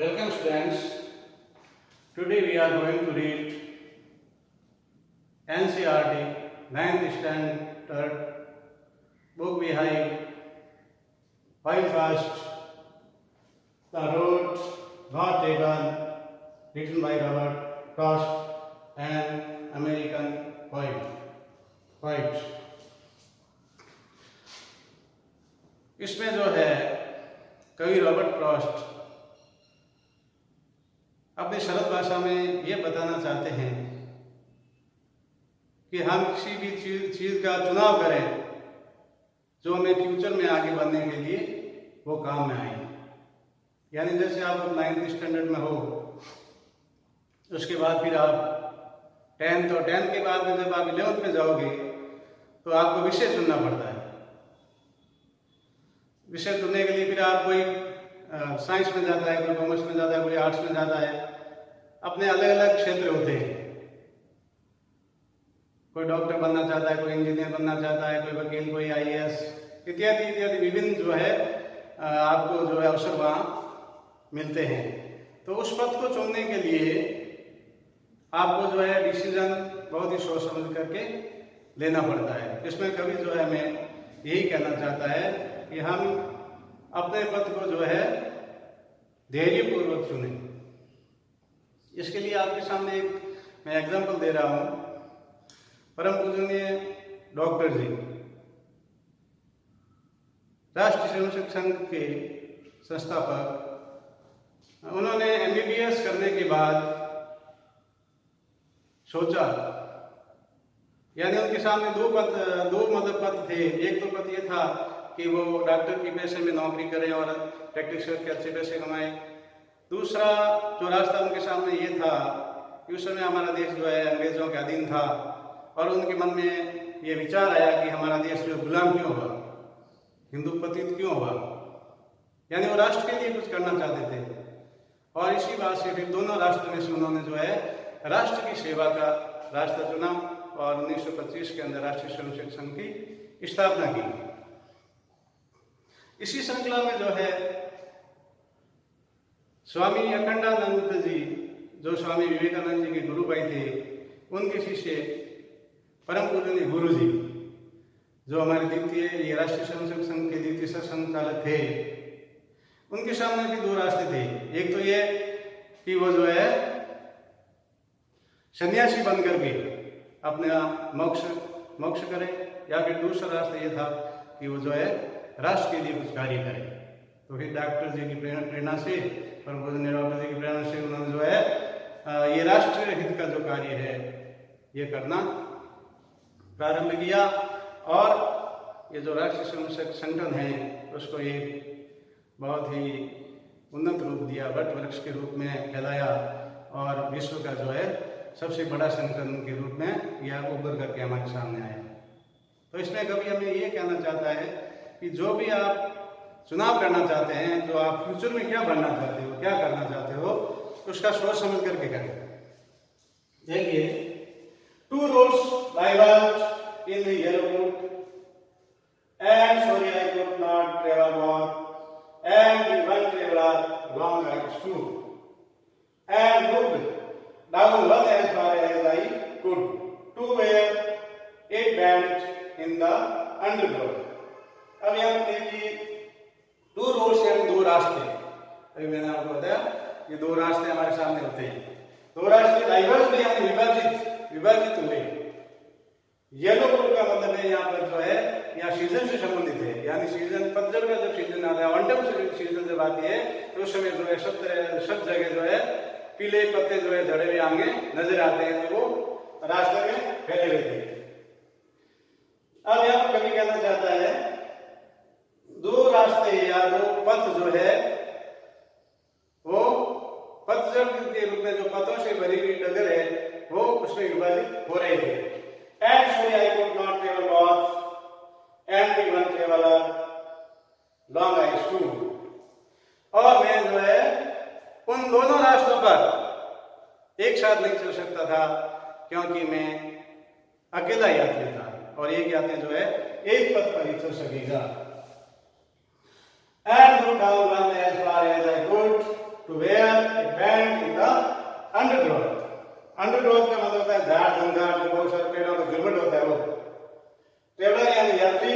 Welcome students. Today we are going to read NCERT 9th standard book behind Why Fast The Road Not Taken, written by Robert Frost, an American poet. इसमें जो है कवि Robert Frost अपनी सरल भाषा में ये बताना चाहते हैं कि हम किसी भी चीज का चुनाव करें जो हमें फ्यूचर में आगे बढ़ने के लिए वो काम में आए। यानी जैसे आप 9th स्टैंडर्ड में हो, उसके बाद फिर आप 10th और 10th के बाद में जब आप 11th में जाओगे तो आपको विषय चुनना पड़ता है। विषय चुनने के लिए फिर आप कोई साइंस में जाता है, कोई कॉमर्स में जाता है, कोई आर्ट्स में जाता है। अपने अलग अलग क्षेत्र होते हैं। कोई डॉक्टर बनना चाहता है, कोई इंजीनियर बनना चाहता है, कोई वकील, कोई आईएएस इत्यादि इत्यादि विभिन्न जो है आपको जो है अवसर वहाँ मिलते हैं। तो उस पथ को चुनने के लिए आपको जो है डिसीजन बहुत ही सोच समझ करके लेना पड़ता है। इसमें कवि जो है हमें यही कहना चाहता है कि हम अपने पथ को जो है धैर्यपूर्वक चुनें। इसके लिए आपके सामने एक मैं एग्जांपल दे रहा हूं। परम पूजनीय डॉक्टर जी राष्ट्रीय स्वयंसेवक संघ के संस्थापक, उन्होंने एमबीबीएस करने के बाद सोचा, यानी उनके सामने दो मतलब पद थे। एक तो पद ये था कि वो डॉक्टर के पैसे में नौकरी करें और प्रैक्टिस करके अच्छे पैसे कमाएं। दूसरा जो रास्ता उनके सामने ये था कि उस समय हमारा देश जो है अंग्रेजों के अधीन था और उनके मन में ये विचार आया कि हमारा देश जो गुलाम क्यों हुआ, हिंदू पतित क्यों हुआ। यानी वो राष्ट्र के लिए कुछ करना चाहते थे और इसी बात से फिर दोनों राष्ट्र में से उन्होंने जो है राष्ट्र की सेवा का रास्ता चुना और 1925 के अंदर राष्ट्रीय स्वयंसेवक संघ की स्थापना की। इसी श्रृंखला में जो है स्वामी अखंडानंद जी, जो स्वामी विवेकानंद जी के गुरु भाई थे, उनके शिष्य परम पूजनीय गुरु जी, जो हमारे द्वितीय ये राष्ट्रीय स्वयंसेवक संघ के द्वितीय संचालक थे, उनके सामने भी दो रास्ते थे। एक तो ये कि वो जो है सन्यासी बन करके अपना मोक्ष करे, या फिर दूसरा रास्ता ये था कि वो जो है राष्ट्र के लिए कुछ कार्य करे। तो फिर डॉक्टर जी की प्रेरणा से, परम पूजनीय डॉक्टर जी की प्रेरणा से उन्होंने जो है ये राष्ट्रीय हित का जो कार्य है ये करना प्रारंभ किया और ये जो राष्ट्रीय स्वयंसेवक संगठन है उसको एक बहुत ही उन्नत रूप दिया, वट वृक्ष के रूप में फैलाया और विश्व का जो है सबसे बड़ा संगठन के रूप में यह उभर करके हमारे सामने आया। तो इसमें कभी हमें ये कहना चाहता है कि जो भी आप चुनाव करना चाहते हैं, जो आप फ्यूचर में क्या बनना चाहते हो, क्या करना चाहते हो, उसका सोच समझ करके करें। देखिए, 2 roads diverged in the yellow wood, and sorry I could not travel more, and one traveler long I stood, and looked down one as far as I could, to where it bent in the undergrowth. अब यहाँ पर देखिए 2 roads यानी दो रास्ते। अभी मैंने आपको बताया ये दो रास्ते हमारे सामने होते हैं। दो रास्ते डाइवर्स यानी विभाजित हुए। येलो वुड का मतलब है यहाँ पर जो है यहाँ सीजन से संबंधित है। यानी सीजन पतझड़ का जब सीजन आता है, ऑटम सीजन जब आती है तो उस समय जो है सब जगह जो है पीले पत्ते जो है झड़े हुए आगे नजर आते हैं, तो वो रास्ते में फैले रहते हैं। अब यहाँ पर कभी कहना चाहता है दो रास्ते या दो पथ जो है वो पतझड़ के रूप में जो पथों से भरी हुई डगर है वो उसमें विभाजित हो रहे थे। And so I could not travel both and the one traveller long I stood, और मैं जो है उन दोनों रास्तों पर एक साथ नहीं चल सकता था क्योंकि मैं अकेला यात्री था और एक यात्री जो है एक पथ पर ही चल सकेगा। And looked down one as far as I could to where a bend in the undergrowth. Undergrowth का मतलब होता है झाड़ झंखाड़, जो बहुत सारे पेड़ों का झुरमुट होता है वो। ट्रेवलर यानी यात्री।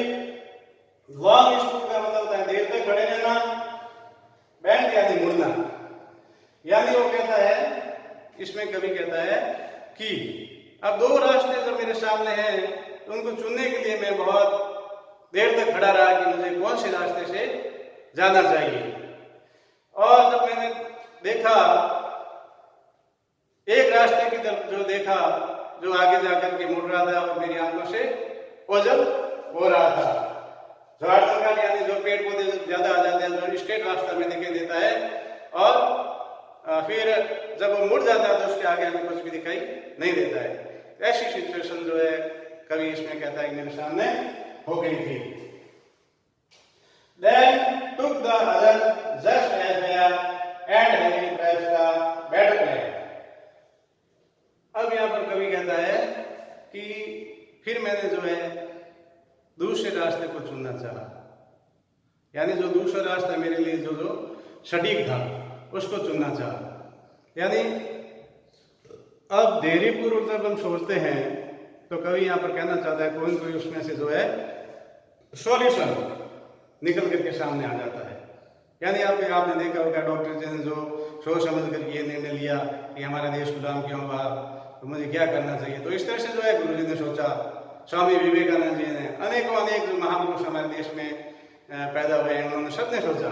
लॉन्ग स्टूड का मतलब होता है देर तक खड़े रहना। बैंड यानी मुड़ना। यानी वो कहता है, इसमें कवि कहता है कि अब दो रास्ते जो मेरे सामने हैं उनको चुनने के लिए मैं बहुत देर तक खड़ा रहा कि मुझे कौन से रास्ते से जाना चाहिए। और जब मैंने देखा एक रास्ते की तरफ, जो देखा जो आगे जाकर के मुड़ रहा था और मेरी आंखों से ओझल हो रहा था। झाड़ झंखाड़ यानी जो पेड़ पौधे ज्यादा आ जाते हैं, जो स्ट्रेट रास्ता में दिखाई देता है, और फिर जब वो मुड़ जाता है तो उसके आगे हमें कुछ भी दिखाई नहीं देता है। ऐसी सिचुएशन जो है कवि इसमें कहता है कि मेरे सामने हो गई थी। Then took the other just as they are and having pressed the better plan. अब यहाँ पर कवि कहता है कि फिर मैंने जो है दूसरे रास्ते को चुनना चाहा, यानी जो दूसरा रास्ता मेरे लिए जो सटीक था उसको चुनना चाहा। यानी अब धैर्यपूर्वक जब हम सोचते हैं तो कवि यहाँ पर कहना चाहता है कोई कोई उसमें से जो है सॉल्यूशन निकल करके सामने आ जाता है। यानी आपने देखा होगा डॉक्टर जी ने जो सोच समझ करके ये निर्णय लिया कि हमारा देश गुलाम क्यों हुआ, तो मुझे क्या करना चाहिए। तो इस तरह से जो है गुरु जी ने सोचा, स्वामी विवेकानंद जी ने, अनेक जो महापुरुष हमारे देश में पैदा हुए हैं उन्होंने सबने सोचा।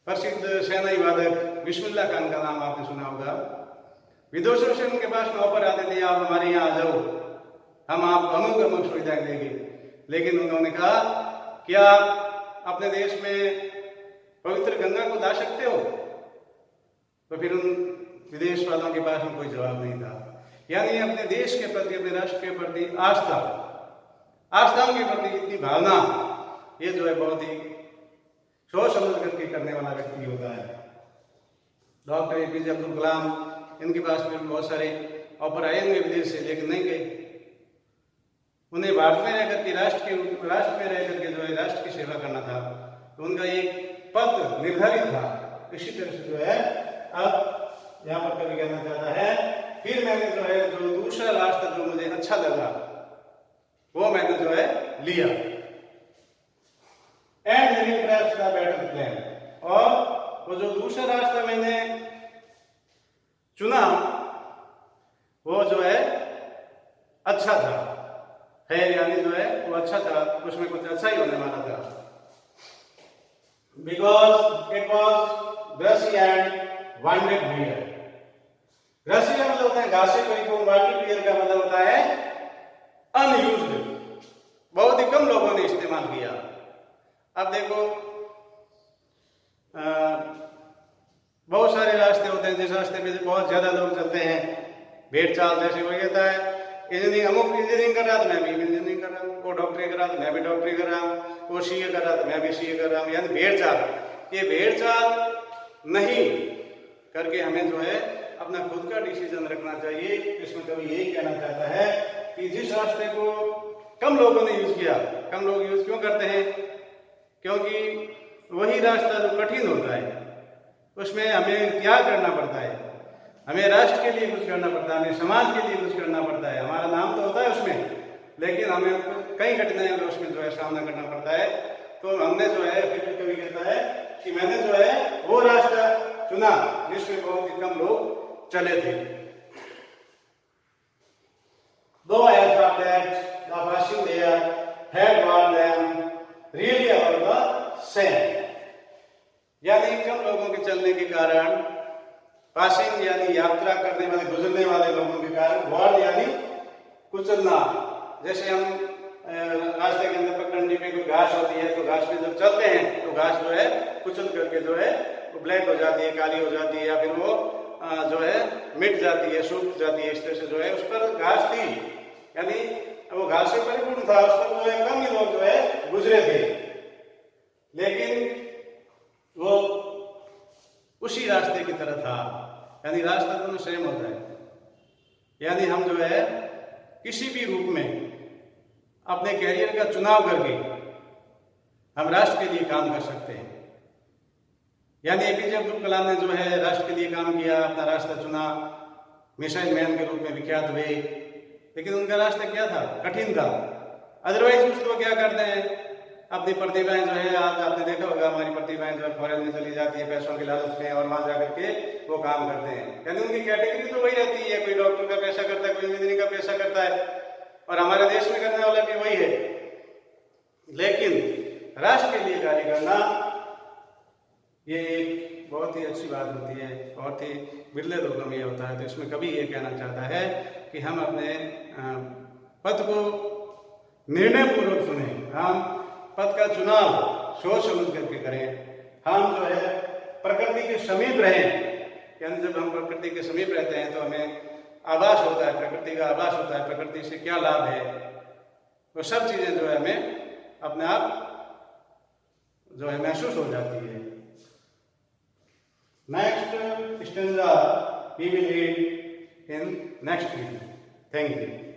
प्रसिद्ध सेनाई वादक बिस्मिल्लाह खान का नाम आपने सुना होगा। विदेशों से उनके पास में ऑफर आते थे आप हमारे यहाँ आ जाओ, हम आपको अमुक सुविधाएं देंगे। लेकिन उन्होंने कहा क्या अपने देश में पवित्र गंगा को ला सकते हो? तो फिर उन विदेश वालों के पास में कोई जवाब नहीं था। यानी अपने देश के प्रति, अपने राष्ट्र के प्रति आस्थाओं के प्रति इतनी भावना, ये जो है बहुत ही सोच समझ करके करने वाला व्यक्ति होता है। डॉक्टर एपीजे अब्दुल कलाम, इनके पास में बहुत सारे ऑफर आए होंगे विदेश से, लेकिन नहीं गए। उन्हें भारत में रहकर के राष्ट्र में रहकर के जो है राष्ट्र की सेवा करना था, तो उनका एक पद निर्धारित था। इसी तरह से जो है अब यहाँ पर कवि कहना चाहता है फिर मैंने जो है जो दूसरा रास्ता जो मुझे अच्छा लगा वो मैंने जो है लिया। And having pressed the better plan, और वो जो दूसरा रास्ता मैंने चुना वो जो है अच्छा था। खैर यानी जो है वो अच्छा था, उसमें कुछ अच्छा ही होने वाला था। Because it was grassy and wanted bare. Grassy का मतलब होता है घासे परिपूर्ण, वांटेड बियर का मतलब होता है अनयूज्ड, बहुत ही कम लोगों ने इस्तेमाल किया। अब देखो बहुत सारे रास्ते होते हैं जिस रास्ते पे बहुत ज्यादा लोग चलते हैं, भेड़ चाल जैसे कोई कहता है इंजीनियरिंग कर रहा था मैं भी इंजीनियरिंग कर रहा हूँ, वो डॉक्टरी कर रहा था मैं भी डॉक्टरी कर रहा हूँ, वो सीए कर रहा था मैं भी सीए कर रहा हूँ। यानी भेड़ चाल, ये भेड़ चाल नहीं करके हमें जो है अपना खुद का डिसीजन रखना चाहिए। इसमें कभी यही कहना चाहता है कि जिस रास्ते को कम लोगों ने यूज किया, कम लोग यूज क्यों करते हैं? क्योंकि वही रास्ता जो कठिन होता है उसमें हमें क्या करना पड़ता है, हमें राष्ट्र के लिए कुछ करना पड़ता है, हमें समाज के लिए कुछ करना पड़ता है। हमारा नाम तो होता है उसमें, लेकिन हमें कई कठिनाइयों का उसमें जो है सामना करना पड़ता है। तो हमने जो है फिर कभी कहता है कि मैंने जो है वो रास्ता चुना जिसमें बहुत ही कम लोग चले थे। Though I thought that the passing there had warned them really about the same, यानी कम लोगों के चलने के कारण, पासिंग यानी यात्रा करने वाले गुजरने वाले लोगों के कारण, वार्ड यानी कुचलना। जैसे हम रास्ते के अंदर पगडंडी पे कोई घास होती है तो घास पे जब चलते हैं तो घास जो है कुचल करके जो है वो ब्लैक हो जाती है, काली हो जाती है, या फिर वो जो है मिट जाती है, सूख जाती है। इस तरह से जो है उस पर घास थी, यानी वो घास से परिपूर्ण था, उस पर जो है कम ही लोग जो है गुजरे थे, लेकिन वो उसी रास्ते की तरह था। यानी रास्ता दोनों सेम होता है। यानी हम जो है किसी भी रूप में अपने कैरियर का चुनाव करके हम राष्ट्र के लिए काम कर सकते हैं। यानी एपीजे अब्दुल कलाम ने जो है राष्ट्र के लिए काम किया, अपना रास्ता चुना, मिसाइल मैन के रूप में विख्यात हुए, लेकिन उनका रास्ता क्या था? कठिन था। अदरवाइज कुछ तो क्या करते हैं, अपनी प्रतिभाएं जो है, आज आपने देखा होगा हमारी प्रतिभाएं जो है फॉरेन में चली जाती है पैसों के लालच में, और वहां जाकर के वो काम करते हैं। यानी उनकी कैटेगरी तो वही रहती है, कोई डॉक्टर का पेशा करता है, कोई इंजीनियरिंग का पेशा करता है, और हमारे देश में करने वाला भी वही है। लेकिन राष्ट्र के लिए कार्य करना ये एक बहुत ही अच्छी बात होती है, बहुत ही बिरले लोगों में होता है। तो इसमें कभी ये कहना चाहता है कि हम अपने पद को निर्णय पूर्वक चुने, हम पद का चुनाव सोच समझ करके करें, हम जो है प्रकृति के समीप रहें। यानी जब हम प्रकृति के समीप रहते हैं तो हमें आभास होता है, प्रकृति का आभास होता है, प्रकृति से क्या लाभ है, वो सब चीजें जो है हमें अपने आप जो है महसूस हो जाती है। Next stanza we will read in next video. Thank you.